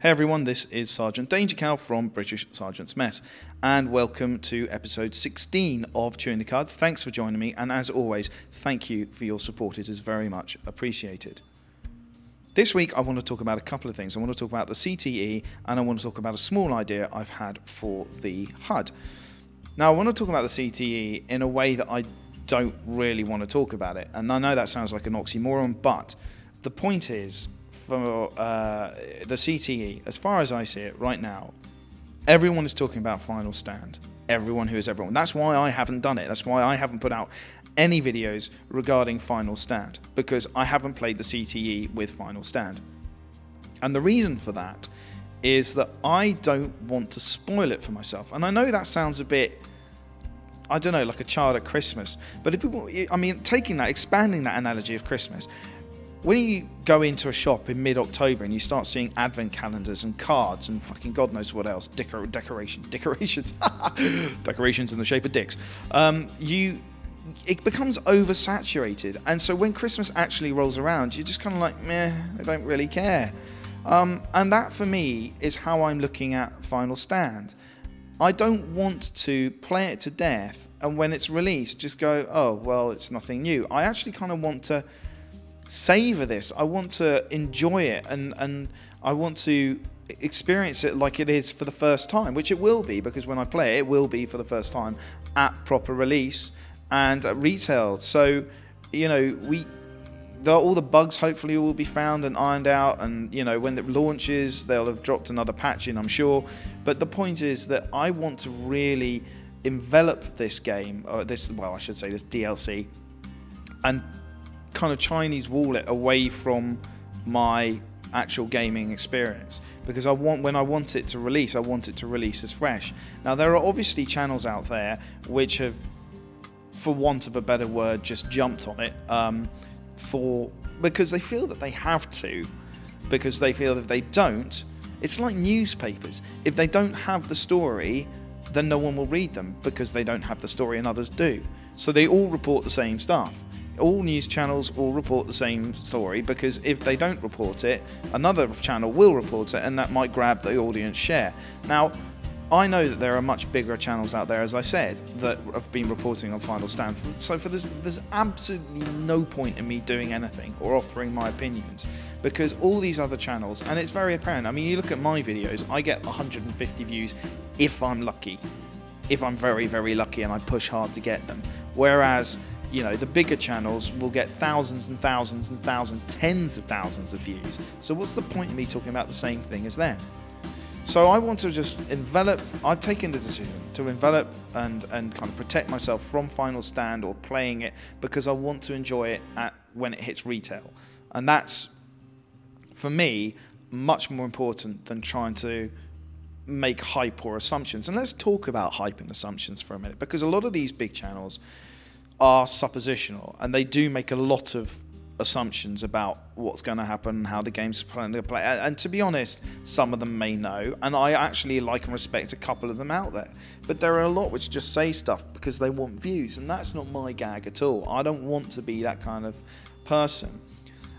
Hey everyone, this is Sergeant DangerCow from British Sergeant's Mess, and welcome to episode 16 of Chewing the Cud. Thanks for joining me, and as always, thank you for your support. It is very much appreciated. This week I want to talk about a couple of things. I want to talk about the CTE, and I want to talk about a small idea I've had for the HUD. Now I want to talk about the CTE in a way that I don't really want to talk about it, and I know that sounds like an oxymoron, but the point is, for the CTE, as far as I see it right now, everyone is talking about Final Stand. Everyone who is everyone. That's why I haven't done it. That's why I haven't put out any videos regarding Final Stand, because I haven't played the CTE with Final Stand. And the reason for that is that I don't want to spoil it for myself. And I know that sounds a bit, I don't know, like a child at Christmas. But if people, I mean, taking that, expanding that analogy of Christmas, when you go into a shop in mid-October and you start seeing advent calendars and cards and fucking God knows what else, decorations in the shape of dicks, it becomes oversaturated. And so when Christmas actually rolls around, you're just kind of like, meh, I don't really care. And that for me is how I'm looking at Final Stand. I don't want to play it to death and when it's released just go, oh, well, it's nothing new. I actually kind of want to savor this. I want to enjoy it, and I want to experience it like it is for the first time, which it will be, because when I play it, it will be for the first time at proper release and at retail. So, you know, all the bugs hopefully will be found and ironed out, and you know, when it launches, they'll have dropped another patch in, I'm sure. But the point is that I want to really envelop this game, or this, well, I should say this DLC, and kind of Chinese wall it away from my actual gaming experience, because when I want it to release, I want it to release as fresh. Now there are obviously channels out there which have, for want of a better word, just jumped on it because they feel that they have to, because they feel that if they don't, it's like newspapers. If they don't have the story, then no one will read them, because they don't have the story and others do. So they all report the same stuff. All news channels all report the same story, because if they don't report it, another channel will report it, and that might grab the audience share. Now, I know that there are much bigger channels out there, as I said, that have been reporting on Final Stand. So there's absolutely no point in me doing anything or offering my opinions, because all these other channels, and it's very apparent. I mean, you look at my videos, I get 150 views if I'm lucky. If I'm very, very lucky and I push hard to get them. Whereas, you know, the bigger channels will get thousands and thousands and thousands, tens of thousands of views. So what's the point of me talking about the same thing as them? So I want to just envelop, I've taken the decision to envelop and kind of protect myself from Final Stand or playing it, because I want to enjoy it when it hits retail. And that's, for me, much more important than trying to make hype or assumptions. And let's talk about hype and assumptions for a minute, because a lot of these big channels are suppositional, and they do make a lot of assumptions about what's going to happen and how the game's planning to play. And to be honest, some of them may know, and I actually like and respect a couple of them out there. But there are a lot which just say stuff because they want views, and that's not my gag at all. I don't want to be that kind of person.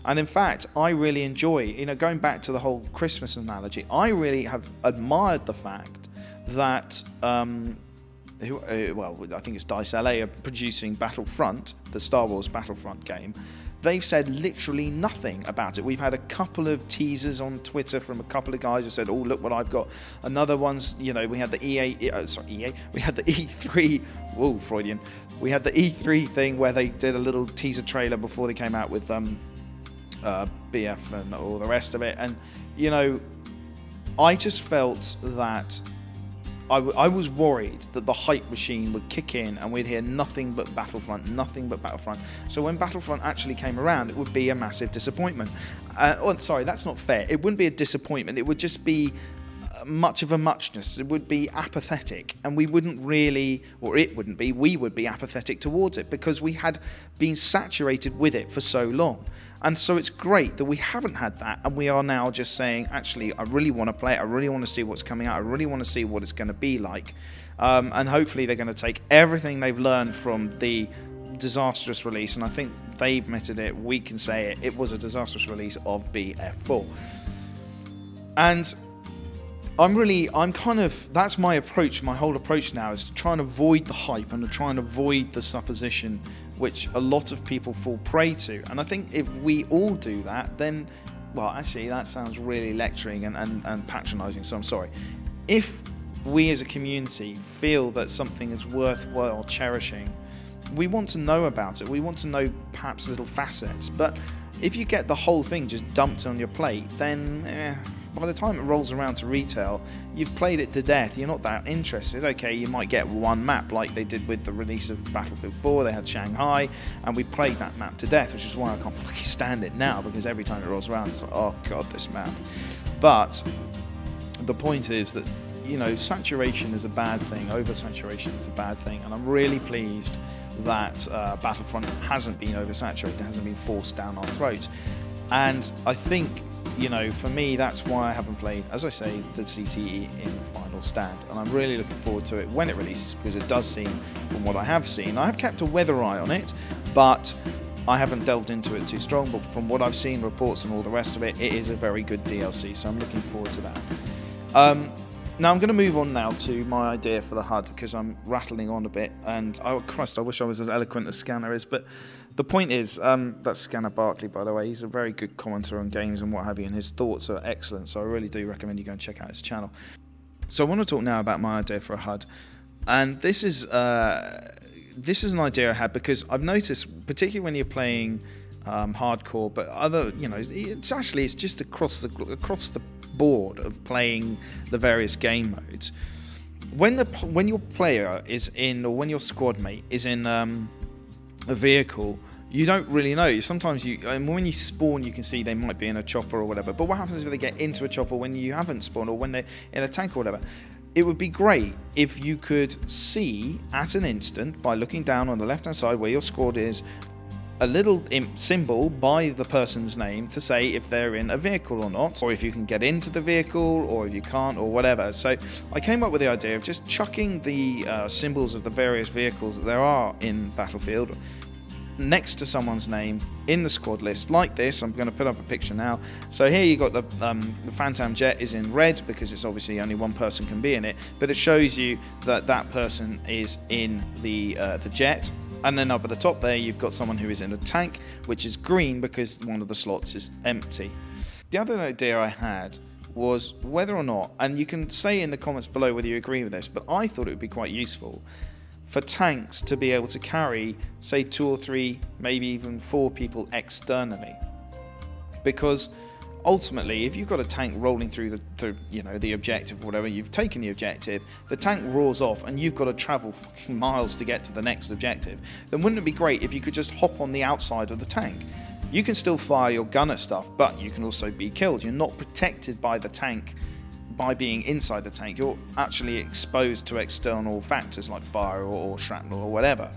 And in fact, I really enjoy, you know, going back to the whole Christmas analogy, I really have admired the fact that well, I think it's DICE LA are producing Battlefront, the Star Wars Battlefront game. They've said literally nothing about it. We've had a couple of teasers on Twitter from a couple of guys who said, oh, look what I've got. Another one's, you know, we had the we had the E3, whoa, Freudian. We had the E3 thing where they did a little teaser trailer before they came out with BF and all the rest of it. And, you know, I just felt that I was worried that the hype machine would kick in and we'd hear nothing but Battlefront, nothing but Battlefront. So when Battlefront actually came around, it would be a massive disappointment. Oh, sorry, that's not fair. It wouldn't be a disappointment. It would just be much of a muchness. It would be apathetic, and we wouldn't really, or it wouldn't be, we would be apathetic towards it, because we had been saturated with it for so long. And so it's great that we haven't had that, and we are now just saying, actually, I really want to play it, I really want to see what's coming out, I really want to see what it's going to be like. And hopefully they're going to take everything they've learned from the disastrous release, and I think they've admitted it, we can say it, it was a disastrous release of BF4. And that's my approach. My whole approach now is to try and avoid the hype and to try and avoid the supposition which a lot of people fall prey to. And I think if we all do that, then, well, actually that sounds really lecturing and patronising, so I'm sorry. If we as a community feel that something is worthwhile cherishing, we want to know about it. We want to know perhaps little facets. But if you get the whole thing just dumped on your plate, then by the time it rolls around to retail, you've played it to death. You're not that interested. Okay, you might get one map like they did with the release of Battlefield 4. They had Shanghai, and we played that map to death, which is why I can't fucking stand it now, because every time it rolls around, it's like, oh god, this map. But the point is that, you know, saturation is a bad thing. Oversaturation is a bad thing, and I'm really pleased that Battlefront hasn't been oversaturated, hasn't been forced down our throats. And I think, you know, for me, that's why I haven't played, as I say, the CTE in Final Stand, and I'm really looking forward to it when it releases, because it does seem, from what I have seen, I have kept a weather eye on it, but I haven't delved into it too strong, but from what I've seen, reports and all the rest of it, it is a very good DLC, so I'm looking forward to that. Now I'm going to move on now to my idea for the HUD, because I'm rattling on a bit, and oh Christ, I wish I was as eloquent as Scanner is, but the point is, that's Scanner Barkley, by the way. He's a very good commenter on games and what have you, and his thoughts are excellent, so I really do recommend you go and check out his channel. So I want to talk now about my idea for a HUD, and this is an idea I had because I've noticed, particularly when you're playing hardcore, but other, you know, it's just across the board of playing the various game modes. When your player is in, or when your squad mate is in a vehicle, you don't really know. Sometimes when you spawn, you can see they might be in a chopper or whatever. But what happens if they get into a chopper when you haven't spawned, or when they're in a tank or whatever? It would be great if you could see at an instant, by looking down on the left hand side where your squad is, a little symbol by the person's name to say if they're in a vehicle or not, or if you can get into the vehicle, or if you can't, or whatever. So I came up with the idea of just chucking the symbols of the various vehicles that there are in Battlefield next to someone's name in the squad list, like this. I'm going to put up a picture now. So here you got the Phantom Jet is in red because it's obviously only one person can be in it, but it shows you that that person is in the jet. And then up at the top there, you've got someone who is in a tank, which is green because one of the slots is empty. The other idea I had was whether or not, and you can say in the comments below whether you agree with this, but I thought it would be quite useful for tanks to be able to carry, say, 2 or 3, maybe even 4 people externally. Because ultimately, if you've got a tank rolling through the objective or whatever, you've taken the objective, the tank roars off and you've got to travel fucking miles to get to the next objective, then wouldn't it be great if you could just hop on the outside of the tank? You can still fire your gun at stuff, but you can also be killed. You're not protected by the tank by being inside the tank. You're actually exposed to external factors like fire or shrapnel or whatever.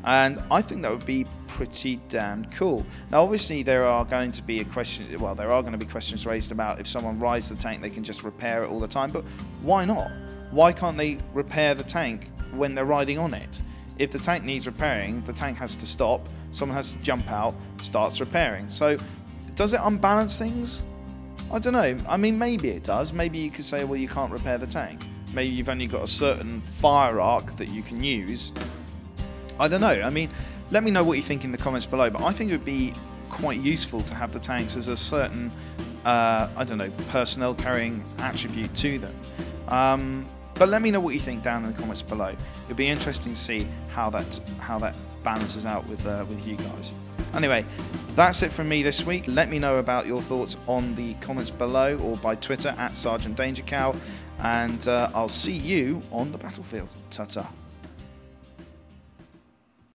And I think that would be pretty damn cool. Now, obviously, there are going to be questions raised about if someone rides the tank, they can just repair it all the time. But why not? Why can't they repair the tank when they're riding on it? If the tank needs repairing, the tank has to stop, someone has to jump out, starts repairing. So, does it unbalance things? I don't know. I mean, maybe it does. Maybe you could say, well, you can't repair the tank. Maybe you've only got a certain fire arc that you can use. I don't know. I mean, let me know what you think in the comments below, but I think it would be quite useful to have the tanks as a certain, I don't know, personnel carrying attribute to them. But let me know what you think down in the comments below. It'd be interesting to see how that balances out with you guys. Anyway, that's it from me this week. Let me know about your thoughts on the comments below or by Twitter @Sergeant DangerCow, and I'll see you on the battlefield. Ta-ta.